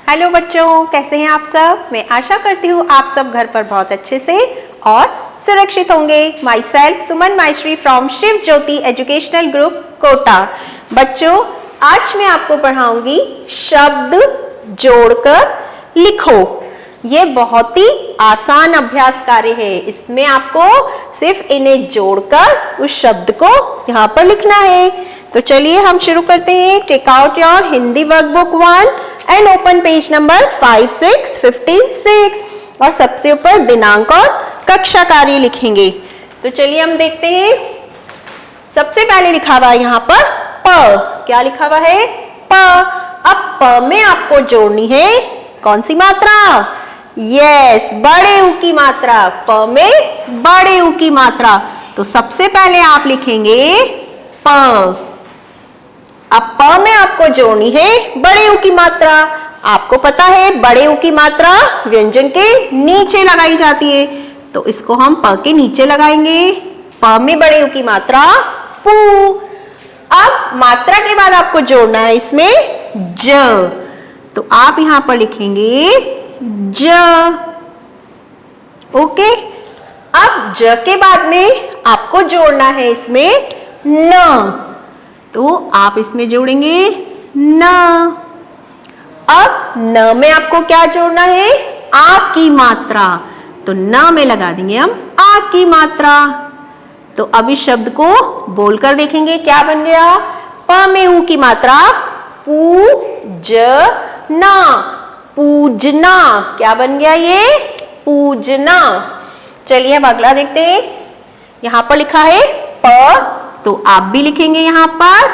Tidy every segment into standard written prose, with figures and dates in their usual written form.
Hello बच्चों, कैसे हैं आप सब। मैं आशा करती हूँ आप सब घर पर बहुत अच्छे से और सुरक्षित होंगे। Myself Suman Maheshwari from Shiv Jyoti educational group Kota. बच्चों, आज मैं आपको पढ़ाऊंगी शब्द जोड़कर लिखो। ये बहुत ही आसान अभ्यास कार्य है। इसमें आपको सिर्फ इन्हें जोड़कर उस शब्द को यहाँ पर लिखना है। तो चलिए हम शुरू करते हैं। Take out your Hindi workbook 1 and open page number 5, 6, 56 और सबसे ऊपर दिनांक और कक्षा कार्य लिखेंगे। तो चलिए हम देखते हैं। सबसे पहले लिखा हुआ है यहाँ पर प। क्या लिखा हुआ है? प। अब प में आपको जोड़नी है कौन सी मात्रा? यस, बड़े ऊ की मात्रा। प में बड़े ऊ की मात्रा। तो सबसे पहले आप लिखेंगे प। अब प में आपको जोड़नी है बड़े ऊ की मात्रा। आपको पता है बड़े ऊ की मात्रा व्यंजन के नीचे लगाई जाती है, तो इसको हम प के नीचे लगाएंगे। प में बड़े ऊ की मात्रा पू। अब मात्रा के बाद आपको जोड़ना है इसमें ज, तो आप यहां पर लिखेंगे ज। ओके। अब ज के बाद में आपको जोड़ना है इसमें न, तो आप इसमें जोड़ेंगे न। अब न में आपको क्या जोड़ना है? आ की मात्रा। तो न में लगा देंगे हम आ की मात्रा। तो अब इस शब्द को बोलकर देखेंगे क्या बन गया। प में ऊ की मात्रा पू ज ना, पूजना। क्या बन गया ये? पूजना। चलिए अब अगला देखते हैं। यहां पर लिखा है प, तो आप भी लिखेंगे यहां पर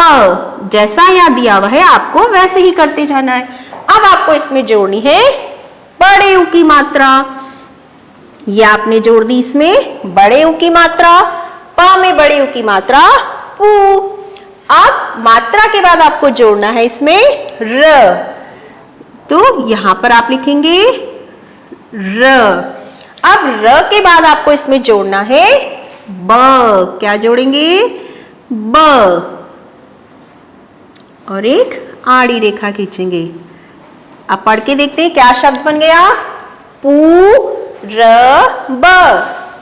प। जैसा यहाँ दिया हुआ है आपको वैसे ही करते जाना है। अब आपको इसमें जोड़नी है बड़े ऊ की मात्रा। ये आपने जोड़ दी इसमें बड़े ऊ की मात्रा। प में बड़े ऊ की मात्रा पू। अब मात्रा के बाद आपको जोड़ना है इसमें र, तो यहां पर आप लिखेंगे र। अब र के बाद आपको इसमें जोड़ना है ब। क्या जोड़ेंगे? ब। और एक आड़ी रेखा खींचेंगे। अब पढ़ के देखते हैं क्या शब्द बन गया। पू र ब,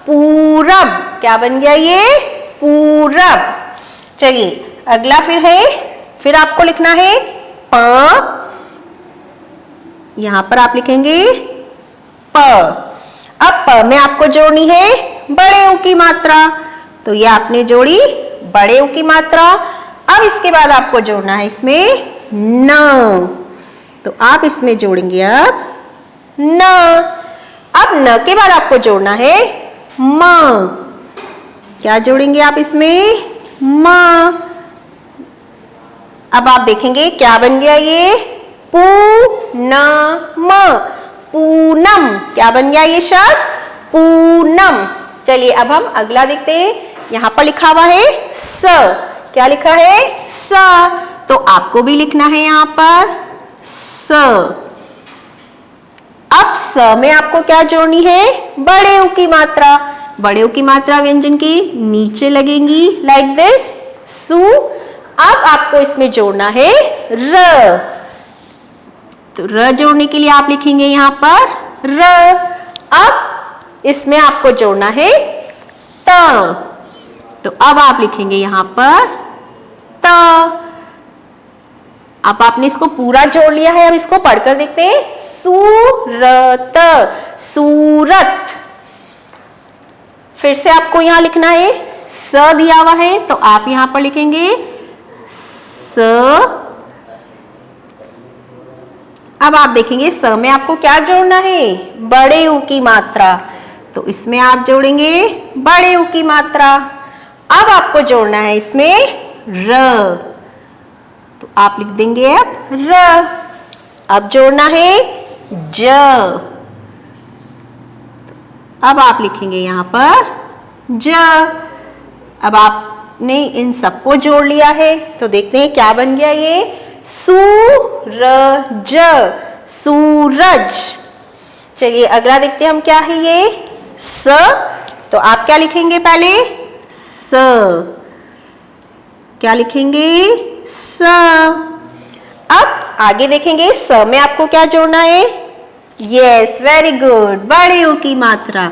पूरब। क्या बन गया ये? पूरब। चलिए अगला फिर आपको लिखना है प। यहां पर आप लिखेंगे प। अब प में आपको जोड़नी है बड़े ऊ की मात्रा। तो ये आपने जोड़ी बड़े ऊ की मात्रा। अब इसके बाद आपको जोड़ना है इसमें न, तो आप इसमें जोड़ेंगे अब न। अब न के बाद आपको जोड़ना है म। क्या जोड़ेंगे आप इसमें? म। अब आप देखेंगे क्या बन गया ये? पू न म, पूनम। क्या बन गया ये शब्द? पूनम। चलिए अब हम अगला देखते हैं। यहां पर लिखा हुआ है स। क्या लिखा है? स। तो आपको भी लिखना है यहां पर स। अब स में आपको क्या जोड़नी है? बड़े ऊ की मात्रा। बड़े ऊ की मात्रा व्यंजन के नीचे लगेंगी लाइक दिस, सु। अब आपको इसमें जोड़ना है र, तो र जोड़ने के लिए आप लिखेंगे यहां पर र। अब इसमें आपको जोड़ना है त, तो अब आप लिखेंगे यहां पर त। अब आपने इसको पूरा जोड़ लिया है। अब इसको पढ़कर देखते हैं। सूरत, सूरत। फिर से आपको यहां लिखना है स दिया हुआ है, तो आप यहां पर लिखेंगे स। अब आप देखेंगे स में आपको क्या जोड़ना है? बड़े ऊ की मात्रा। तो इसमें आप जोड़ेंगे बड़े ऊ की मात्रा। अब आपको जोड़ना है इसमें र, तो आप लिख देंगे अब र। अब जोड़ना है ज, अब आप लिखेंगे यहां पर ज। अब आपने इन सबको जोड़ लिया है, तो देखते हैं क्या बन गया ये। सूरज, सूरज। चलिए अगला देखते हैं हम क्या है ये स। तो आप क्या लिखेंगे पहले? स। क्या लिखेंगे? स। अब आगे देखेंगे स में आपको क्या जोड़ना है? यस, वेरी गुड, बड़े ऊ की मात्रा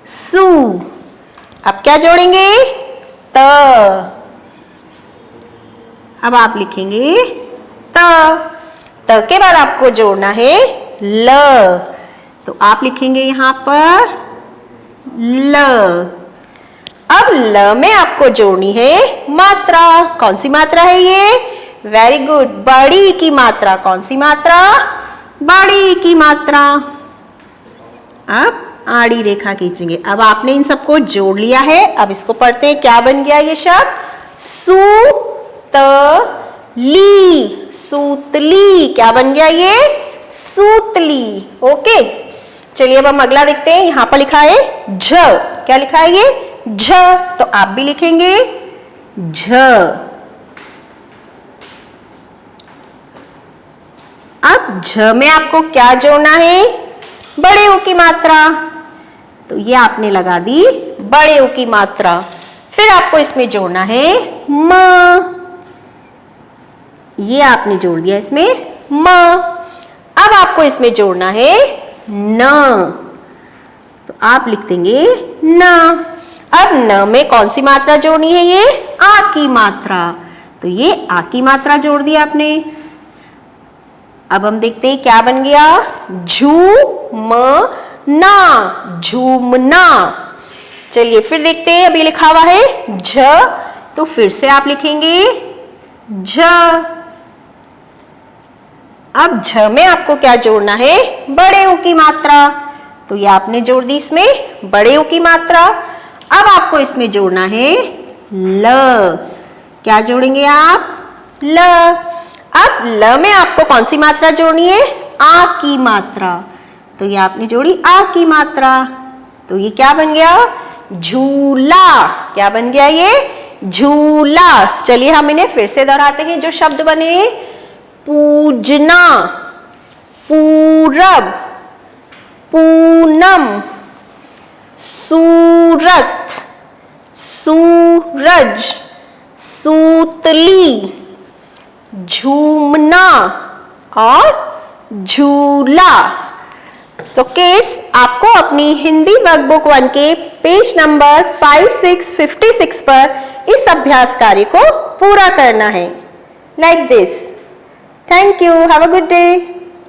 सू। अब क्या जोड़ेंगे? त। अब आप लिखेंगे त के बाद आपको जोड़ना है ल, तो आप लिखेंगे यहां पर ल। अब ल में आपको जोड़नी है मात्रा। कौन सी मात्रा है ये? वेरी गुड, बड़ी की मात्रा। कौन सी मात्रा? बड़ी की मात्रा। अब आड़ी रेखा खींचेंगे। अब आपने इन सबको जोड़ लिया है। अब इसको पढ़ते हैं, क्या बन गया ये शब्द? सूतली, सूतली। क्या बन गया ये? सूतली। ओके, चलिए अब हम अगला देखते हैं। यहां पर लिखा है झ। क्या लिखा है ये? झ, तो आप भी लिखेंगे झ। अब झ में आपको क्या जोड़ना है? बड़े ऊ की मात्रा, तो ये आपने लगा दी बड़े ऊ की मात्रा। फिर आपको इसमें जोड़ना है म, ये आपने जोड़ दिया इसमें म। अब आपको इसमें जोड़ना है न, तो आप लिख देंगे न। अब न में कौन सी मात्रा जोड़नी है? ये आ की मात्रा, तो ये आ की मात्रा जोड़ दी आपने। अब हम देखते हैं क्या बन गया? झूमना, झूमना। चलिए फिर देखते हैं। अभी लिखा हुआ है झ, तो फिर से आप लिखेंगे झ। अब झ में आपको क्या जोड़ना है? बड़े ऊ की मात्रा, तो ये आपने जोड़ दी इसमें बड़े ऊ की मात्रा। अब आपको इसमें जोड़ना है ल। क्या जोड़ेंगे आप? ल। अब ल में आपको कौन सी मात्रा जोड़नी है? आ की मात्रा, तो ये आपने जोड़ी आ की मात्रा, तो ये क्या बन गया? झूला। क्या बन गया ये? झूला। चलिए हम इन्हें फिर से दोहराते हैं जो शब्द बने। पूजना, पूरब, पूनम, सूरत, सूरज, सूतली, झूमना और झूला। सो किड्स, आपको अपनी हिंदी वर्कबुक 1 के पेज नंबर 5656 पर इस अभ्यास कार्य को पूरा करना है। Like this. Thank you, have a good day.